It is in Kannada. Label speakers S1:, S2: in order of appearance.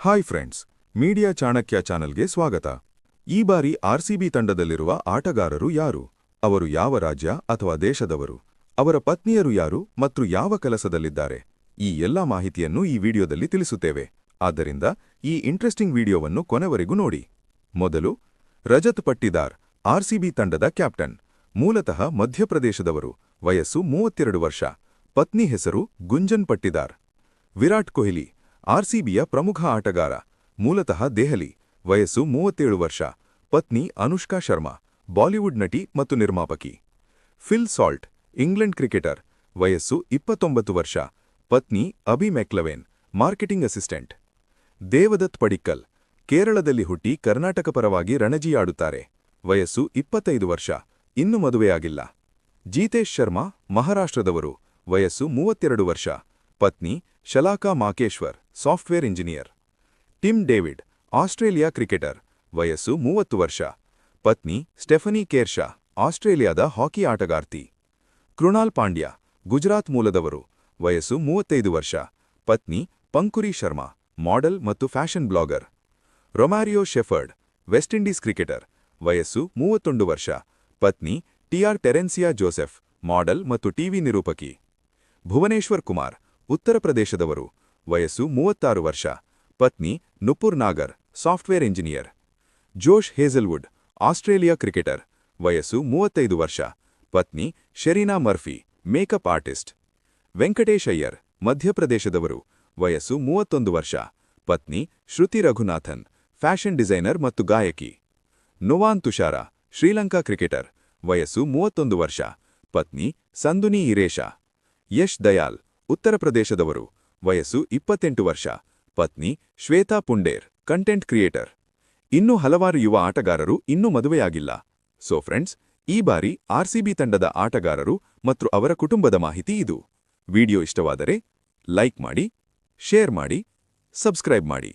S1: ಹಾಯ್ ಫ್ರೆಂಡ್ಸ್, ಮೀಡಿಯಾ ಚಾಣಕ್ಯ ಚಾನಲ್ಗೆ ಸ್ವಾಗತ. ಈ ಬಾರಿ ಆರ್ಸಿಬಿ ತಂಡದಲ್ಲಿರುವ ಆಟಗಾರರು ಯಾರು? ಅವರು ಯಾವ ರಾಜ್ಯ ಅಥವಾ ದೇಶದವರು? ಅವರ ಪತ್ನಿಯರು ಯಾರು ಮತ್ತು ಯಾವ ಕೆಲಸದಲ್ಲಿದ್ದಾರೆ? ಈ ಎಲ್ಲ ಮಾಹಿತಿಯನ್ನು ಈ ವಿಡಿಯೋದಲ್ಲಿ ತಿಳಿಸುತ್ತೇವೆ. ಆದ್ದರಿಂದ ಈ ಇಂಟ್ರೆಸ್ಟಿಂಗ್ ವಿಡಿಯೋವನ್ನು ಕೊನೆವರೆಗೂ ನೋಡಿ. ಮೊದಲು, ರಜತ್ ಪಟ್ಟಿದಾರ್, ಆರ್ಸಿಬಿ ತಂಡದ ಕ್ಯಾಪ್ಟನ್. ಮೂಲತಃ ಮಧ್ಯಪ್ರದೇಶದವರು. ವಯಸ್ಸು 32 ವರ್ಷ. ಪತ್ನಿ ಹೆಸರು ಗುಂಜನ್ ಪಟ್ಟಿದಾರ್. ವಿರಾಟ್ ಕೊಹ್ಲಿ, ಆರ್ಸಿಬಿಯ ಪ್ರಮುಖ ಆಟಗಾರ. ಮೂಲತಃ ದೆಹಲಿ. ವಯಸ್ಸು 37 ವರ್ಷ. ಪತ್ನಿ ಅನುಷ್ಕಾ ಶರ್ಮಾ, ಬಾಲಿವುಡ್ ನಟಿ ಮತ್ತು ನಿರ್ಮಾಪಕಿ. Phil Salt, England cricketer. ವಯಸ್ಸು 29 ವರ್ಷ. ಪತ್ನಿ Abby McIlwain, marketing assistant. Devdutt Padikkal, ಕೇರಳದಲ್ಲಿ ಹುಟ್ಟಿ ಕರ್ನಾಟಕ ಪರವಾಗಿ ರಣಜಿ ಆಡುತ್ತಾರೆ. ವಯಸ್ಸು 25 ವರ್ಷ. ಇನ್ನೂ ಮದುವೆಯಾಗಿಲ್ಲ. ಜೀತೇಶ್ ಶರ್ಮಾ, ಮಹಾರಾಷ್ಟ್ರದವರು. ವಯಸ್ಸು 32 ವರ್ಷ. ಪತ್ನಿ Shalaka Makeshwar, software engineer. Tim David, Australia cricketer. ವಯಸ್ಸು 30 ವರ್ಷ. ಪತ್ನಿ ಸ್ಟೆಫನಿ ಕೇರ್ಶಾ, ಆಸ್ಟ್ರೇಲಿಯಾದ ಹಾಕಿ ಆಟಗಾರ್ತಿ. ಕೃಣಾಲ್ ಪಾಂಡ್ಯ, ಗುಜರಾತ್ ಮೂಲದವರು. ವಯಸ್ಸು 35 ವರ್ಷ. ಪತ್ನಿ ಪಂಕುರಿ ಶರ್ಮಾ, ಮಾಡೆಲ್ ಮತ್ತು fashion blogger. Romario Shepherd, West Indies cricketer. ವಯಸ್ಸು 31 ವರ್ಷ. ಪತ್ನಿ ಟಿಆರ್ ಟೆರೆನ್ಸಿಯಾ ಜೋಸೆಫ್, ಮಾಡೆಲ್ ಮತ್ತು ಟಿವಿ ನಿರೂಪಕಿ. ಭುವನೇಶ್ವರ್ ಕುಮಾರ್, ಉತ್ತರ ಪ್ರದೇಶದವರು. ವಯಸ್ಸು 36 ವರ್ಷ. ಪತ್ನಿ Nupur Nagar, software engineer. Josh Hazlewood, Australia cricketer. ವಯಸ್ಸು 35 ವರ್ಷ. ಪತ್ನಿ Sherina Murphy, makeup artist. Venkatesh Iyer, ಮಧ್ಯಪ್ರದೇಶದವರು. ವಯಸ್ಸು 31 ವರ್ಷ. ಪತ್ನಿ ಶ್ರುತಿ ರಘುನಾಥನ್, ಫ್ಯಾಷನ್ ಡಿಸೈನರ್ ಮತ್ತು ಗಾಯಕಿ. Nuvan Tushar, Sri Lanka cricketer. ವಯಸ್ಸು 31 ವರ್ಷ. ಪತ್ನಿ ಸಂದುನಿ ಇರೇಶಾ. ಯಶ್ ದಯಾಲ್, ಉತ್ತರ ಪ್ರದೇಶದವರು. ವಯಸ್ಸು 28 ವರ್ಷ. ಪತ್ನಿ ಶ್ವೇತಾ ಪುಂಡೇರ್, ಕಂಟೆಂಟ್ ಕ್ರಿಯೇಟರ್. ಇನ್ನೂ ಹಲವಾರು ಯುವ ಆಟಗಾರರು ಇನ್ನೂ ಮದುವೆಯಾಗಿಲ್ಲ. ಸೊ ಫ್ರೆಂಡ್ಸ್, ಈ ಬಾರಿ ಆರ್ಸಿಬಿ ತಂಡದ ಆಟಗಾರರು ಮತ್ತು ಅವರ ಕುಟುಂಬದ ಮಾಹಿತಿ ಇದು. ವಿಡಿಯೋ ಇಷ್ಟವಾದರೆ ಲೈಕ್ ಮಾಡಿ, ಶೇರ್ ಮಾಡಿ, ಸಬ್ಸ್ಕ್ರೈಬ್ ಮಾಡಿ.